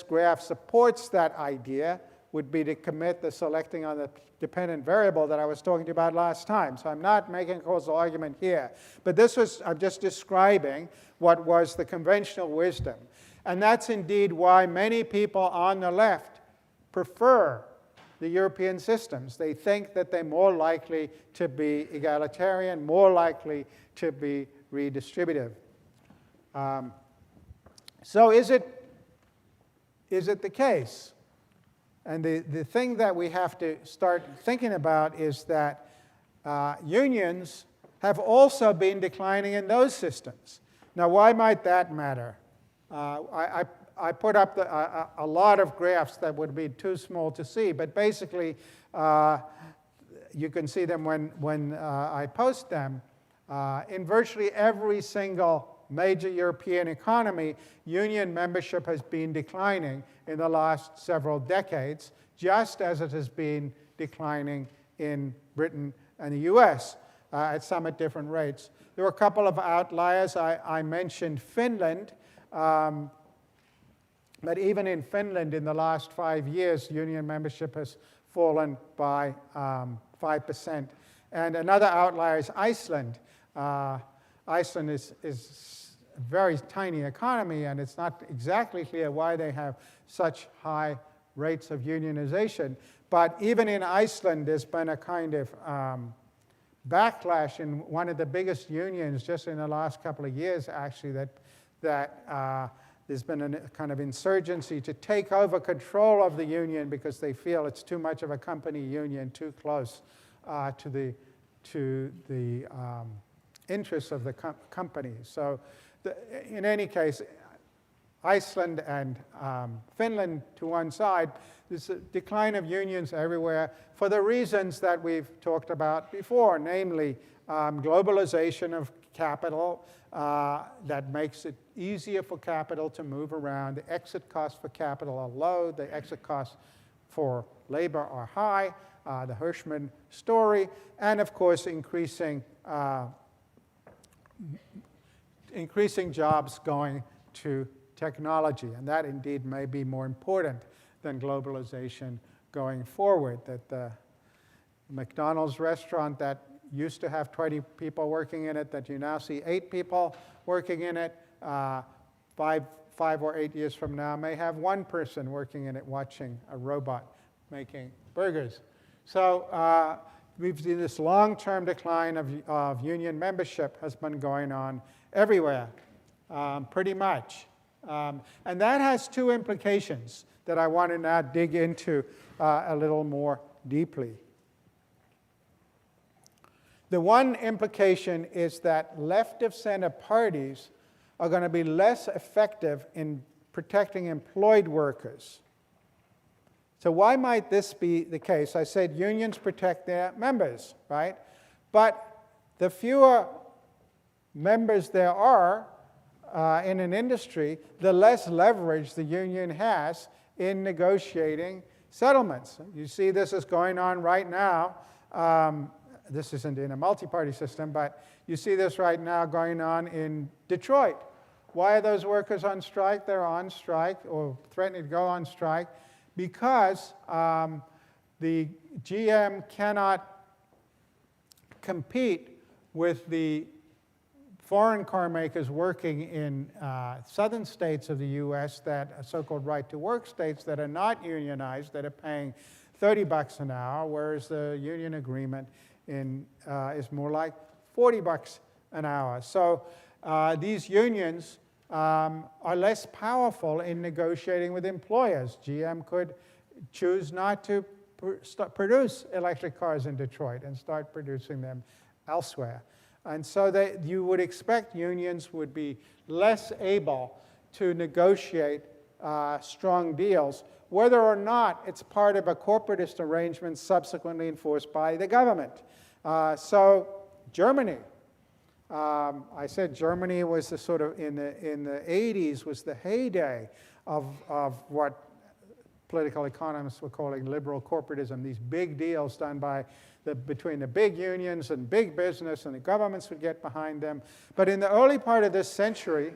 graph supports that idea would be to commit the selecting on the dependent variable that I was talking to you about last time. So I'm not making a causal argument here. But I'm just describing what was the conventional wisdom. And that's indeed why many people on the left prefer the European systems. They think that they're more likely to be egalitarian, more likely to be redistributive. So is it the case? And the thing that we have to start thinking about is that unions have also been declining in those systems. Now, why might that matter? I put up a lot of graphs that would be too small to see, but basically, you can see them when I post them. In virtually every single major European economy, union membership has been declining in the last several decades, just as it has been declining in Britain and the US, at some at different rates. There were a couple of outliers. I mentioned Finland, but even in Finland in the last 5 years, union membership has fallen by 5%. And another outlier is Iceland. Iceland is a very tiny economy, and it's not exactly clear why they have such high rates of unionization. But even in Iceland, there's been a kind of backlash in one of the biggest unions just in the last couple of years, actually, that there's been a kind of insurgency to take over control of the union because they feel it's too much of a company union, too close to the interests of the company. So in any case, Iceland and Finland to one side, there's a decline of unions everywhere for the reasons that we've talked about before, namely globalization of capital that makes it easier for capital to move around. The exit costs for capital are low. The exit costs for labor are high. The Hirschman story. And of course, increasing jobs going to technology. And that indeed may be more important than globalization going forward. That the McDonald's restaurant that used to have 20 people working in it, that you now see 8 people working in it, 5 or 8 years from now may have 1 person working in it watching a robot making burgers. So we've seen this long-term decline of union membership has been going on everywhere, pretty much. And that has 2 implications that I want to now dig into a little more deeply. The one implication is that left-of-center parties are going to be less effective in protecting employed workers. So why might this be the case? I said unions protect their members, right? But the fewer members there are in an industry, the less leverage the union has in negotiating settlements. You see this is going on right now. This isn't in a multi-party system, but you see this right now going on in Detroit. Why are those workers on strike? They're on strike or threatening to go on strike because the GM cannot compete with the foreign car makers working in southern states of the US that are so-called right-to-work states that are not unionized, that are paying $30 an hour, whereas the union agreement is more like $40 an hour. So these unions are less powerful in negotiating with employers. GM could choose not to produce electric cars in Detroit and start producing them elsewhere. And so you would expect unions would be less able to negotiate strong deals, whether or not it's part of a corporatist arrangement subsequently enforced by the government. So Germany, I said Germany was the sort of, in the 80s, was the heyday of what political economists were calling liberal corporatism, these big deals done by between the big unions and big business, and the governments would get behind them. But in the early part of this century,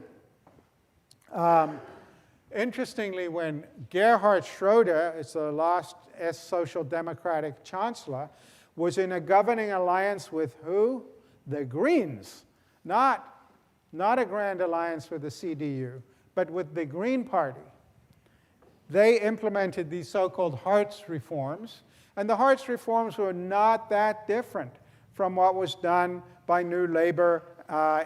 interestingly, when Gerhard Schröder, it's the last social democratic chancellor, was in a governing alliance with who? The Greens. Not a grand alliance with the CDU, but with the Green Party. They implemented these so-called Hartz reforms, and the Hartz reforms were not that different from what was done by New Labour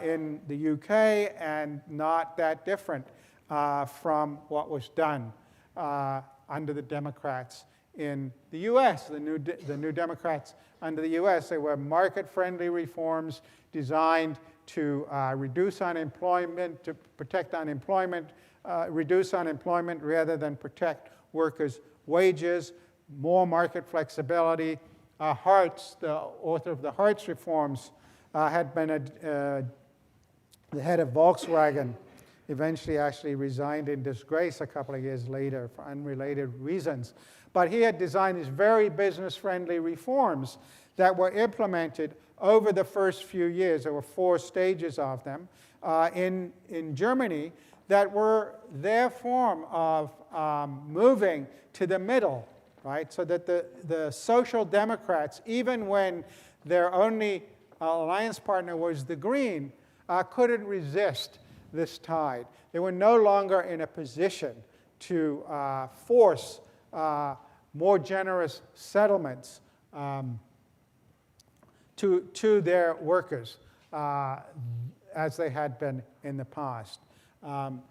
in the UK, and not that different from what was done under the Democrats in the US, the New Democrats under the US. They were market-friendly reforms designed to reduce unemployment, to protect unemployment, reduce unemployment rather than protect workers' wages, more market flexibility. Hartz, the author of the Hartz reforms, had been the head of Volkswagen, eventually actually resigned in disgrace a couple of years later for unrelated reasons. But he had designed these very business-friendly reforms that were implemented over the first few years. There were 4 stages of them in Germany that were their form of moving to the middle, right? So that the Social Democrats, even when their only alliance partner was the Green, couldn't resist this tide. They were no longer in a position to force more generous settlements to their workers as they had been in the past. And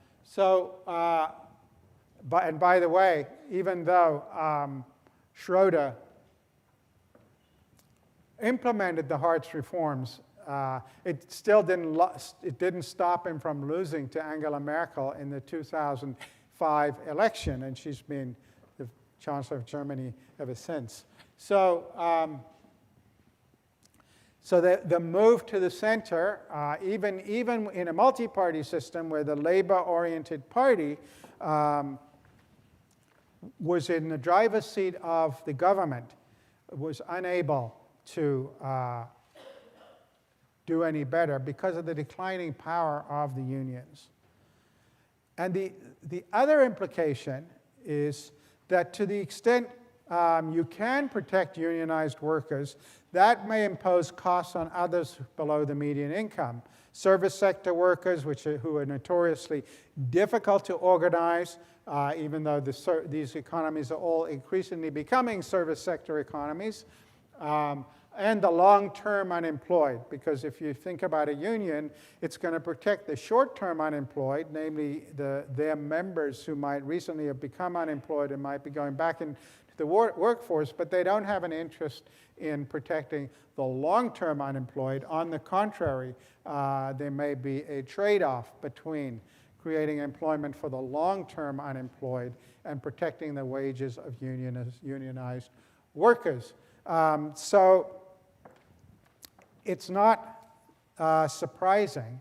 by the way, even though Schroeder implemented the Hartz reforms, it still didn't stop him from losing to Angela Merkel in the 2005 election, and she's been the Chancellor of Germany ever since. So, the move to the center, even in a multi-party system where the labor-oriented party was in the driver's seat of the government, was unable to do any better because of the declining power of the unions. And the other implication is that to the extent you can protect unionized workers, that may impose costs on others below the median income. Service sector workers, who are notoriously difficult to organize, even though these economies are all increasingly becoming service sector economies, and the long-term unemployed, because if you think about a union, it's going to protect the short-term unemployed, namely their members who might recently have become unemployed and might be going back into the workforce, but they don't have an interest in protecting the long-term unemployed. On the contrary, there may be a trade-off between creating employment for the long-term unemployed and protecting the wages of unionized workers. So it's not surprising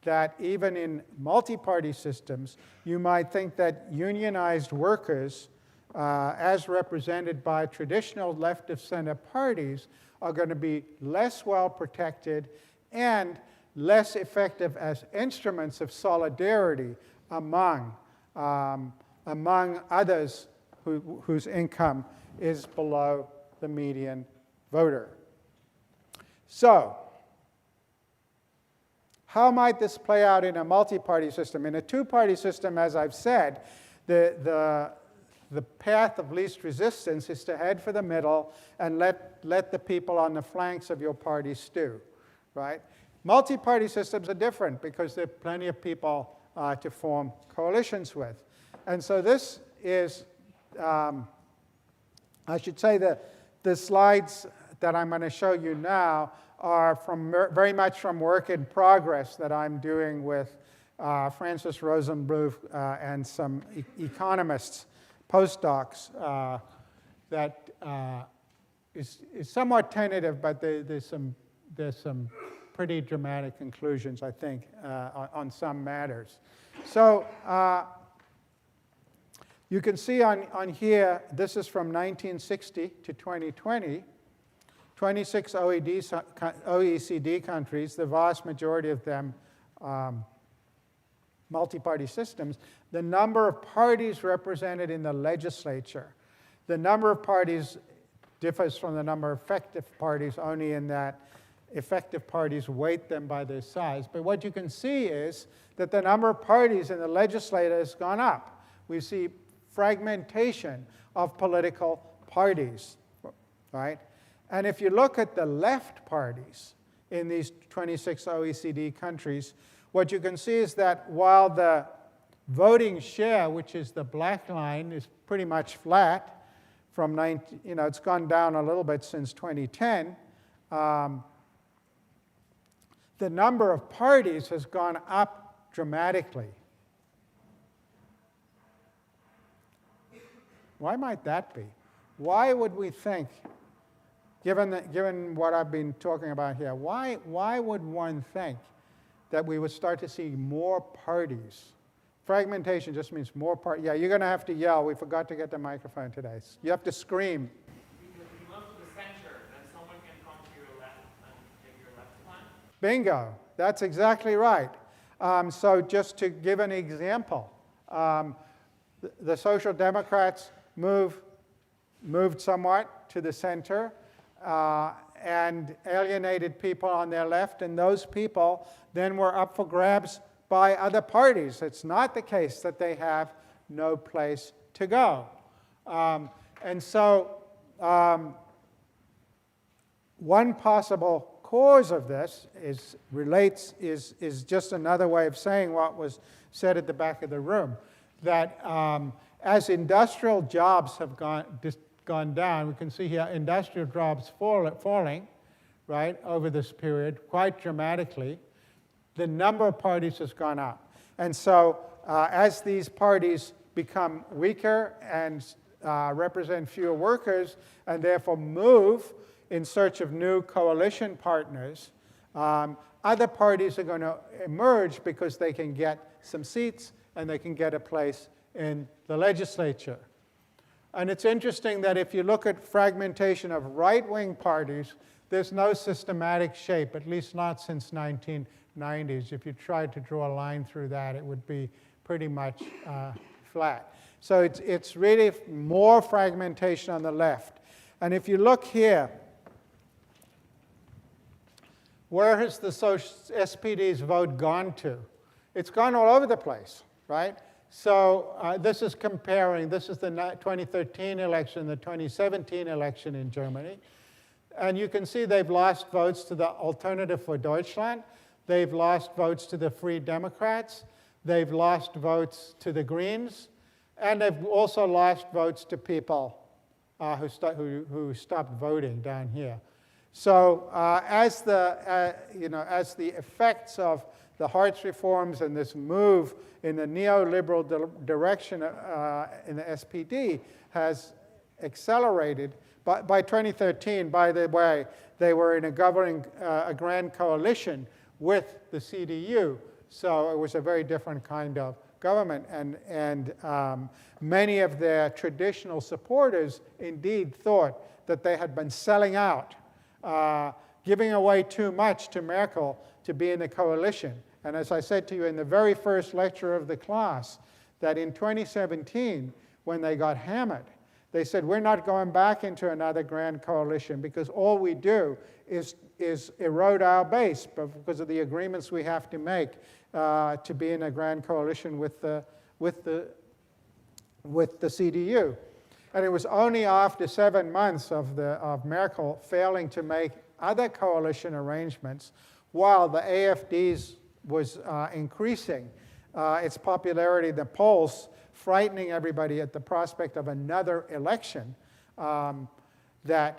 that even in multi-party systems, you might think that unionized workers, as represented by traditional left-of-center parties, are going to be less well protected and less effective as instruments of solidarity among others whose income is below the median voter. So, how might this play out in a multi-party system? In a two-party system, as I've said, the path of least resistance is to head for the middle and let the people on the flanks of your party stew, right? Multi-party systems are different because there are plenty of people to form coalitions with. And so this is, I should say that the slides that I'm going to show you now are very much from work in progress that I'm doing with Francis Rosenbluth and some economists, postdocs, that is somewhat tentative, but there's some pretty dramatic conclusions, I think, on some matters. So you can see on here, this is from 1960 to 2020, 26 OECD countries, the vast majority of them multi-party systems, the number of parties represented in the legislature. The number of parties differs from the number of effective parties only in that effective parties weight them by their size. But what you can see is that the number of parties in the legislature has gone up. We see fragmentation of political parties, right? And if you look at the left parties in these 26 OECD countries, what you can see is that while the voting share, which is the black line, is pretty much flat, from it's gone down a little bit since 2010. The number of parties has gone up dramatically. Why might that be? Why would we think, given what I've been talking about here, why would one think that we would start to see more parties? Fragmentation just means more parties. Yeah, you're going to have to yell. We forgot to get the microphone today. You have to scream. Because you move to the center, then someone can come to your left and take your left plan. Bingo. That's exactly right. So just to give an example, the Social Democrats moved somewhat to the center and alienated people on their left, and those people then were up for grabs by other parties. It's not the case that they have no place to go. And so one possible cause of this is just another way of saying what was said at the back of the room, that as industrial jobs have gone down, we can see here industrial jobs falling, right, over this period quite dramatically. The number of parties has gone up. And so as these parties become weaker and represent fewer workers and therefore move in search of new coalition partners, other parties are going to emerge because they can get some seats and they can get a place in the legislature. And it's interesting that if you look at fragmentation of right-wing parties, there's no systematic shape, at least not since 1990s. If you tried to draw a line through that, it would be pretty much flat. So it's really more fragmentation on the left. And if you look here, where has the SPD's vote gone to? It's gone all over the place, right? So this is comparing, this is the 2013 election, the 2017 election in Germany. And you can see they've lost votes to the Alternative for Deutschland. They've lost votes to the Free Democrats. They've lost votes to the Greens. And they've also lost votes to people who stopped voting down here. So as the effects of the Hartz reforms and this move in the neoliberal direction in the SPD has accelerated, by 2013, by the way, they were in a grand coalition with the CDU. So it was a very different kind of government. And many of their traditional supporters indeed thought that they had been selling out, giving away too much to Merkel to be in the coalition. And as I said to you in the very first lecture of the class, that in 2017, when they got hammered, they said, we're not going back into another grand coalition because all we do is erode our base because of the agreements we have to make to be in a grand coalition with the CDU. And it was only after 7 months of Merkel failing to make other coalition arrangements, while the AfD's was increasing its popularity in the polls, frightening everybody at the prospect of another election, that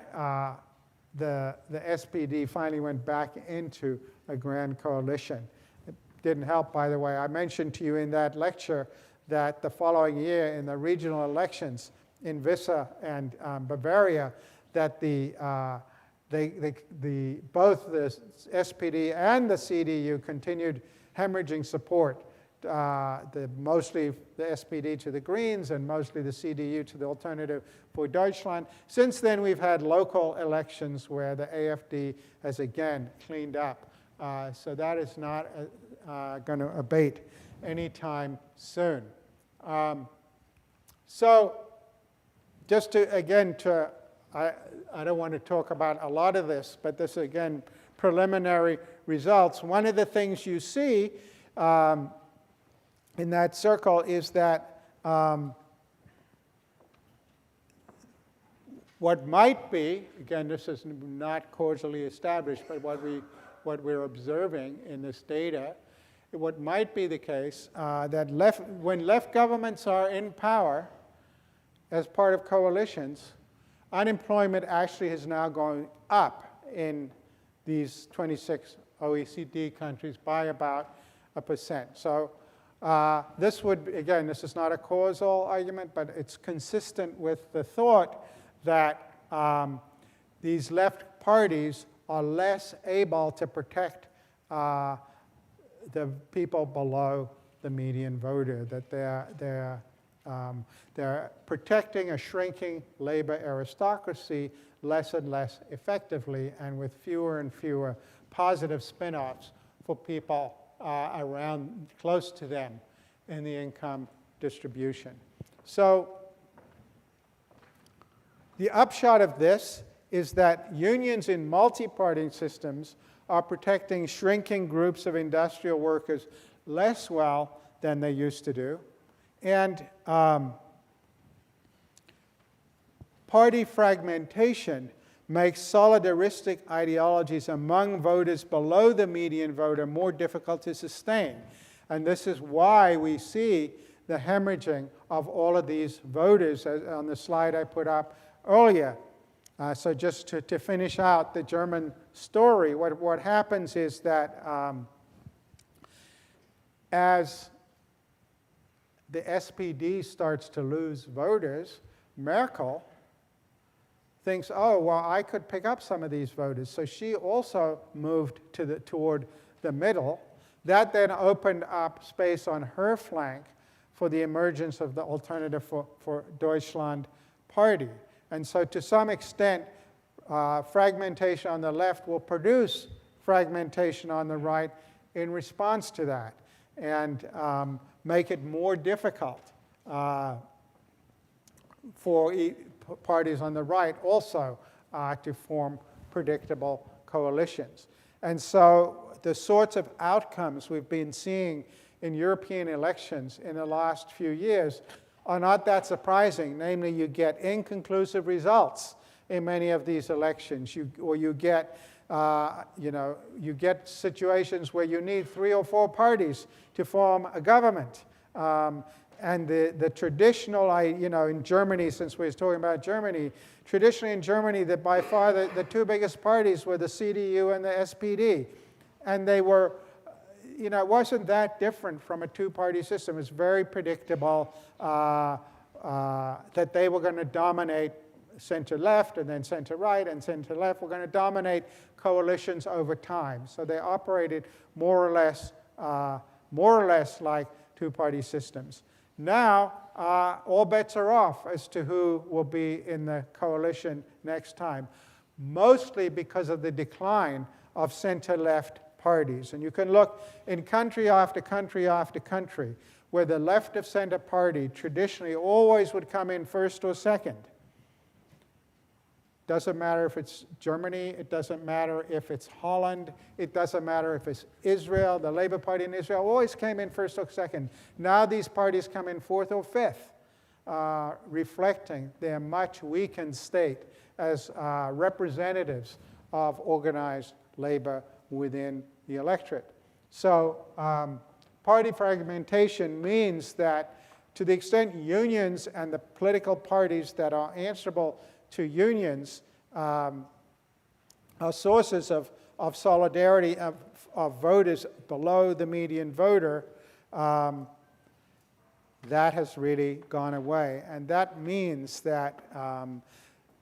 the SPD finally went back into a grand coalition. It didn't help, by the way. I mentioned to you in that lecture that the following year in the regional elections in Vissa and Bavaria, that both the SPD and the CDU continued hemorrhaging support, mostly the SPD to the Greens and mostly the CDU to the Alternative for Deutschland. Since then, we've had local elections where the AfD has again cleaned up. So that is not going to abate anytime soon. So just I don't want to talk about a lot of this, but this, again, preliminary results. One of the things you see in that circle is that what might be, again, this is not causally established, but what we're observing in this data, what might be the case, that when left governments are in power as part of coalitions, unemployment actually is now going up in these 26 OECD countries by about 1%. So this would, again, this is not a causal argument, but it's consistent with the thought that these left parties are less able to protect the people below the median voter, that they're protecting a shrinking labor aristocracy less and less effectively, and with fewer and fewer positive spin-offs for people around, close to them in the income distribution. So the upshot of this is that unions in multi-party systems are protecting shrinking groups of industrial workers less well than they used to do. And party fragmentation makes solidaristic ideologies among voters below the median voter more difficult to sustain. And this is why we see the hemorrhaging of all of these voters on the slide I put up earlier. So just to finish out the German story, what happens is that as the SPD starts to lose voters, Merkel thinks, oh, well, I could pick up some of these voters. So she also moved toward the middle. That then opened up space on her flank for the emergence of the Alternative for Deutschland party. And so to some extent, fragmentation on the left will produce fragmentation on the right in response to that, and make it more difficult for parties on the right also to form predictable coalitions. And so the sorts of outcomes we've been seeing in European elections in the last few years are not that surprising. Namely, you get inconclusive results in many of these elections, you get situations where you need 3 or 4 parties to form a government. And the traditional, in Germany, since we were talking about Germany, traditionally in Germany, that by far the 2 biggest parties were the CDU and the SPD. And they were, it wasn't that different from a 2-party system. It's very predictable that they were going to dominate center-left, and then center-right, and center-left. We're going to dominate coalitions over time. So they operated more or less like 2-party systems. Now, all bets are off as to who will be in the coalition next time, mostly because of the decline of center-left parties. And you can look in country after country after country where the left-of-center party traditionally always would come in first or second. Doesn't matter if it's Germany, it doesn't matter if it's Holland, it doesn't matter if it's Israel. The Labour Party in Israel always came in first or second. Now these parties come in fourth or fifth, reflecting their much weakened state as representatives of organized labor within the electorate. So party fragmentation means that to the extent unions and the political parties that are answerable to unions are sources of solidarity of voters below the median voter, that has really gone away. And that means that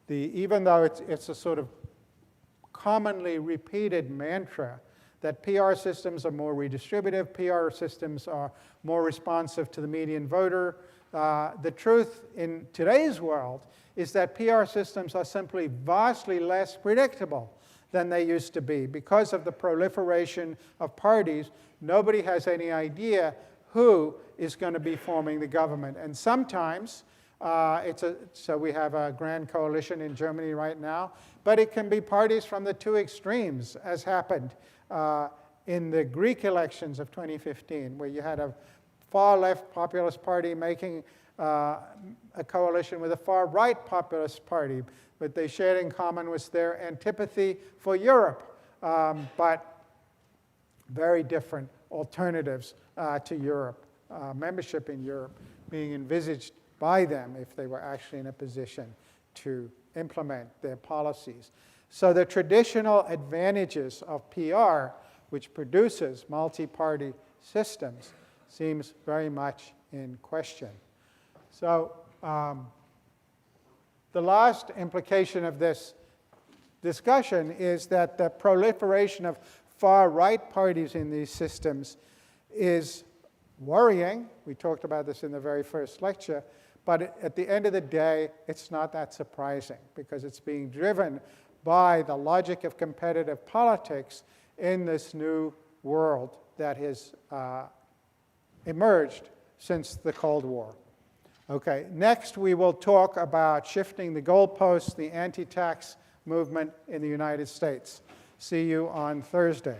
even though it's a sort of commonly repeated mantra that PR systems are more redistributive, PR systems are more responsive to the median voter, the truth in today's world is that PR systems are simply vastly less predictable than they used to be. Because of the proliferation of parties, nobody has any idea who is going to be forming the government. And sometimes, so we have a grand coalition in Germany right now, but it can be parties from the 2 extremes, as happened in the Greek elections of 2015, where you had a far-left populist party making a coalition with a far-right populist party, but they shared in common was their antipathy for Europe, but very different alternatives to Europe, membership in Europe being envisaged by them if they were actually in a position to implement their policies. So the traditional advantages of PR, which produces multi-party systems, seems very much in question. So the last implication of this discussion is that the proliferation of far-right parties in these systems is worrying. We talked about this in the very first lecture. But at the end of the day, it's not that surprising because it's being driven by the logic of competitive politics in this new world that has emerged since the Cold War. Okay, next we will talk about shifting the goalposts, the anti-tax movement in the United States. See you on Thursday.